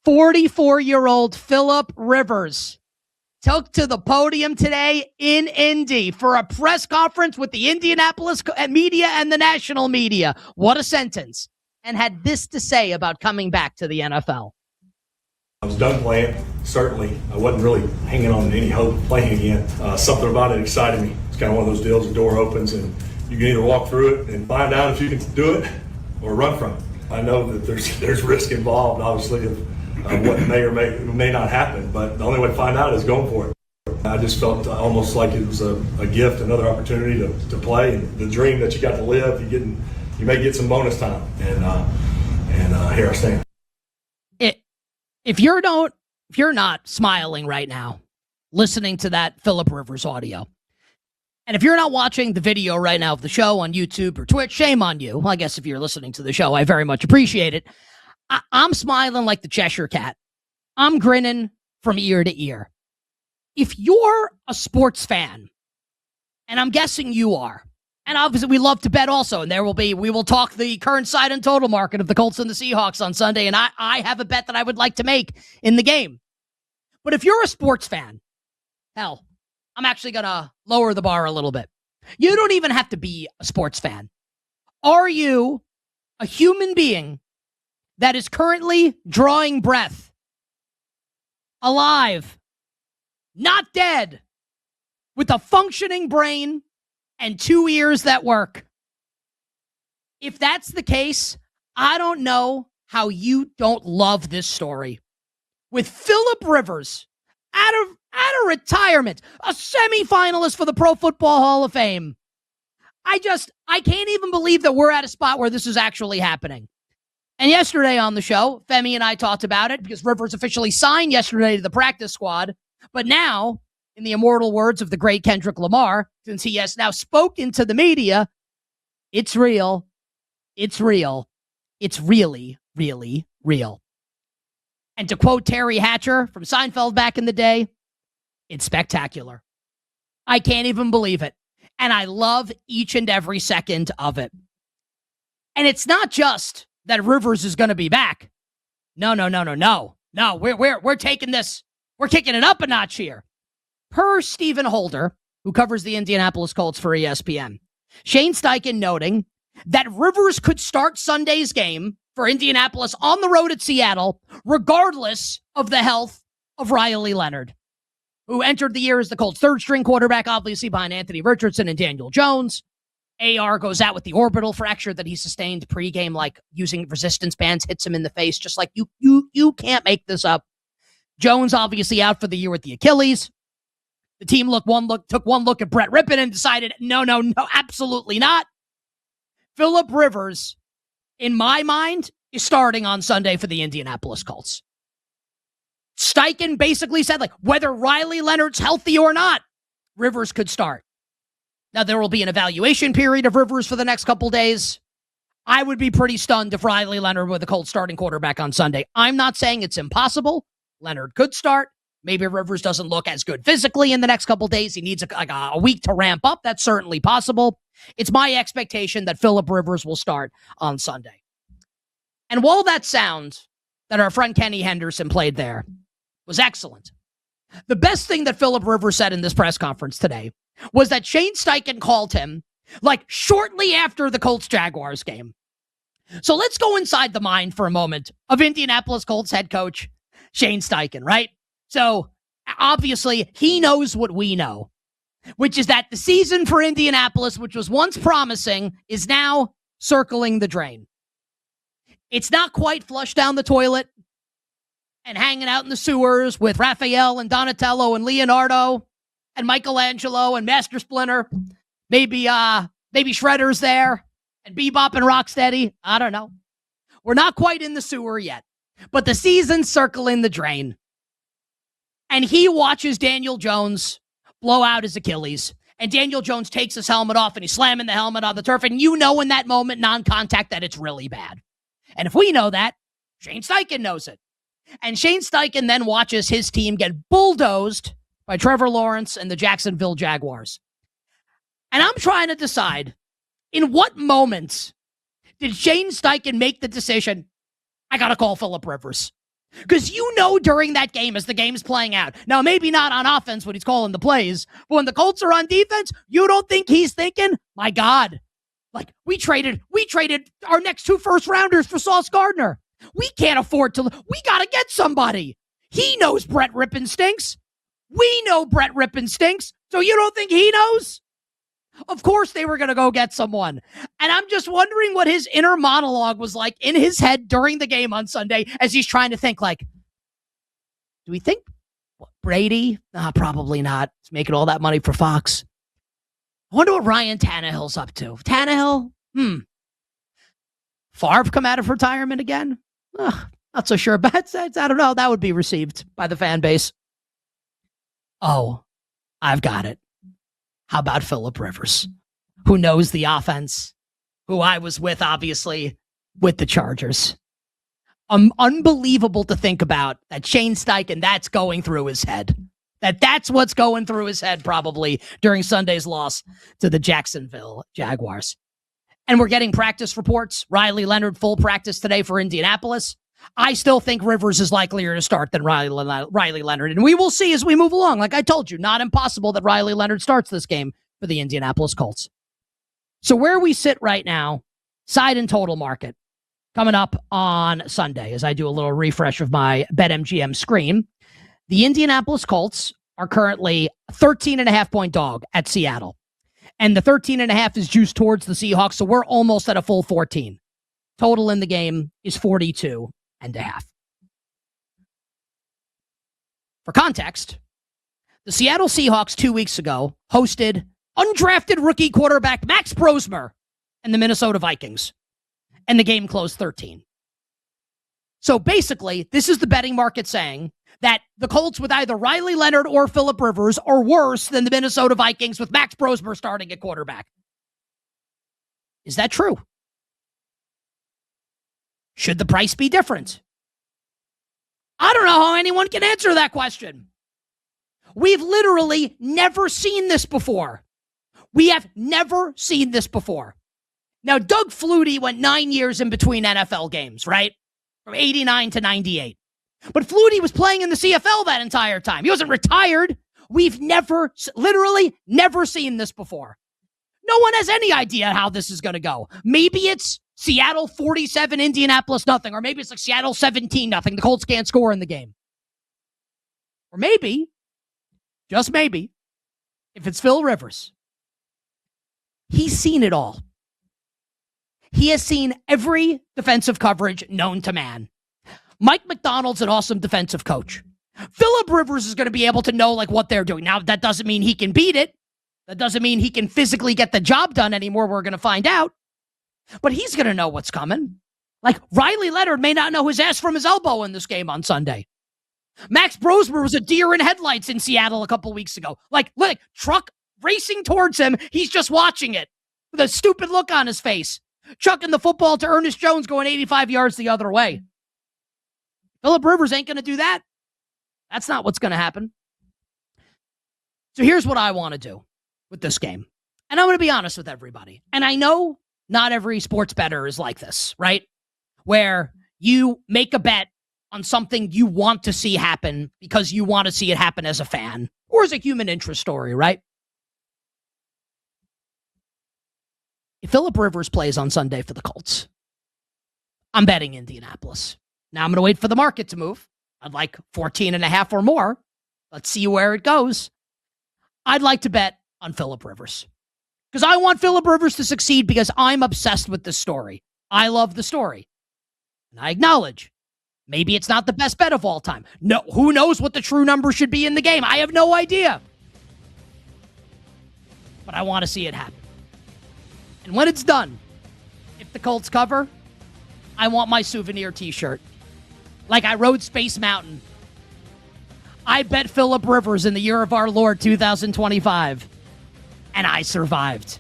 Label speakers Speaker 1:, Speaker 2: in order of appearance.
Speaker 1: 44-year-old Phillip Rivers took to the podium today in Indy for a press conference with the Indianapolis media and the national media. What a sentence. And had this to say about coming back to the NFL.
Speaker 2: I was done playing, certainly. I wasn't really hanging on to any hope of playing again. Something about it excited me. It's kind of one of those deals, the door opens and you can either walk through it and find out if you can do it or run from it. I know that there's risk involved, obviously, of what may or may not happen, but the only way to find out is going for it. I just felt almost like it was a gift, another opportunity to play, and the dream that you got to live. You may get some bonus time, and here I stand.
Speaker 1: If you're not smiling right now, listening to that Phillip Rivers audio, and if you're not watching the video right now of the show on YouTube or Twitch, shame on you. Well, I guess if you're listening to the show, I very much appreciate it. I'm smiling like the Cheshire Cat. I'm grinning from ear to ear. If you're a sports fan, and I'm guessing you are, and obviously we love to bet also, and we will talk the current side and total market of the Colts and the Seahawks on Sunday, and I have a bet that I would like to make in the game. But if you're a sports fan, hell, I'm actually going to lower the bar a little bit. You don't even have to be a sports fan. Are you a human being that is currently drawing breath, alive, not dead, with a functioning brain and 2 ears that work? If that's the case, I don't know how you don't love this story. With Phillip Rivers out of retirement, a semifinalist for the Pro Football Hall of Fame. I can't even believe that we're at a spot where this is actually happening. And yesterday on the show, Femi and I talked about it because Rivers officially signed yesterday to the practice squad. But now, in the immortal words of the great Kendrick Lamar, since he has now spoken to the media, it's real. It's real. It's really, really real. And to quote Terry Hatcher from Seinfeld back in the day, it's spectacular. I can't even believe it. And I love each and every second of it. And it's not just that Rivers is going to be back. No. No, we're taking this. We're kicking it up a notch here. Per Stephen Holder, who covers the Indianapolis Colts for ESPN, Shane Steichen noting that Rivers could start Sunday's game for Indianapolis on the road at Seattle, regardless of the health of Riley Leonard, who entered the year as the Colts' third-string quarterback, obviously behind Anthony Richardson and Daniel Jones. AR goes out with the orbital fracture that he sustained pregame, like using resistance bands, hits him in the face, just like you can't make this up. Jones obviously out for the year with the Achilles. The team took one look at Brett Rippon and decided, no, absolutely not. Phillip Rivers, in my mind, is starting on Sunday for the Indianapolis Colts. Steichen basically said, whether Riley Leonard's healthy or not, Rivers could start. Now, there will be an evaluation period of Rivers for the next couple days. I would be pretty stunned if Riley Leonard were the Colts starting quarterback on Sunday. I'm not saying it's impossible. Leonard could start. Maybe Rivers doesn't look as good physically in the next couple days. He needs a week to ramp up. That's certainly possible. It's my expectation that Phillip Rivers will start on Sunday. And while that sound that our friend Kenny Henderson played there was excellent, the best thing that Phillip Rivers said in this press conference today was that Shane Steichen called him shortly after the Colts-Jaguars game. So let's go inside the mind for a moment of Indianapolis Colts head coach Shane Steichen, right? So obviously he knows what we know, which is that the season for Indianapolis, which was once promising, is now circling the drain. It's not quite flushed down the toilet and hanging out in the sewers with Raphael and Donatello and Leonardo and Michelangelo and Master Splinter. Maybe Shredder's there and Bebop and Rocksteady. I don't know. We're not quite in the sewer yet, but the season's circling the drain. And he watches Daniel Jones blow out his Achilles. And Daniel Jones takes his helmet off and he's slamming the helmet on the turf. And you know in that moment, non-contact, that it's really bad. And if we know that, Shane Steichen knows it. And Shane Steichen then watches his team get bulldozed by Trevor Lawrence and the Jacksonville Jaguars. And I'm trying to decide, in what moments did Shane Steichen make the decision, I got to call Phillip Rivers? Because you know during that game, as the game's playing out, now maybe not on offense when he's calling the plays, but when the Colts are on defense, you don't think he's thinking, my God, like we traded our next 2 first-rounders for Sauce Gardner. We can't afford to, we got to get somebody. He knows Brett Rippon stinks. We know Brett Rippon stinks. So you don't think he knows? Of course they were going to go get someone. And I'm just wondering what his inner monologue was like in his head during the game on Sunday as he's trying to think like, do we think Brady? Probably not. He's making all that money for Fox. I wonder what Ryan Tannehill's up to. Tannehill? Favre come out of retirement again? Not so sure. But I don't know. That would be received by the fan base. Oh, I've got it. How about Phillip Rivers, who knows the offense, who I was with, obviously, with the Chargers. Unbelievable to think about that Shane Steichen, that's going through his head. That's what's going through his head probably during Sunday's loss to the Jacksonville Jaguars. And we're getting practice reports. Riley Leonard, full practice today for Indianapolis. I still think Rivers is likelier to start than Riley Leonard. And we will see as we move along. Like I told you, not impossible that Riley Leonard starts this game for the Indianapolis Colts. So where we sit right now, side and total market, coming up on Sunday, as I do a little refresh of my BetMGM screen, the Indianapolis Colts are currently a 13.5-point dog at Seattle. And the 13.5 is juiced towards the Seahawks, so we're almost at a full 14. Total in the game is 42.5. For context, the Seattle Seahawks 2 weeks ago hosted undrafted rookie quarterback Max Brosmer and the Minnesota Vikings, and the game closed 13. So basically, this is the betting market saying that the Colts with either Riley Leonard or Phillip Rivers are worse than the Minnesota Vikings with Max Brosmer starting at quarterback. Is that true? Should the price be different? I don't know how anyone can answer that question. We've literally never seen this before. We have never seen this before. Now, Doug Flutie went 9 years in between NFL games, right? From 89 to 98. But Flutie was playing in the CFL that entire time. He wasn't retired. We've literally never seen this before. No one has any idea how this is going to go. Maybe it's Seattle 47, Indianapolis nothing, or maybe it's like Seattle 17 nothing. The Colts can't score in the game. Or maybe, just maybe, if it's Phil Rivers, he's seen it all. He has seen every defensive coverage known to man. Mike Macdonald's an awesome defensive coach. Phillip Rivers is going to be able to know like what they're doing. Now, that doesn't mean he can beat it. That doesn't mean he can physically get the job done anymore. We're going to find out. But he's going to know what's coming. Like, Riley Leonard may not know his ass from his elbow in this game on Sunday. Max Brosmer was a deer in headlights in Seattle a couple weeks ago. Like, truck racing towards him. He's just watching it with a stupid look on his face. Chucking the football to Ernest Jones going 85 yards the other way. Phillip Rivers ain't going to do that. That's not what's going to happen. So here's what I want to do with this game. And I'm going to be honest with everybody. And I know not every sports bettor is like this, right? Where you make a bet on something you want to see happen because you want to see it happen as a fan or as a human interest story, right? If Phillip Rivers plays on Sunday for the Colts, I'm betting Indianapolis. Now I'm going to wait for the market to move. I'd like 14.5 or more. Let's see where it goes. I'd like to bet on Phillip Rivers because I want Phillip Rivers to succeed because I'm obsessed with this story. I love the story. And I acknowledge maybe it's not the best bet of all time. No, who knows what the true number should be in the game? I have no idea. But I want to see it happen. And when it's done, if the Colts cover, I want my souvenir t-shirt. Like I rode Space Mountain. I bet Phillip Rivers in the year of our Lord 2025. And I survived.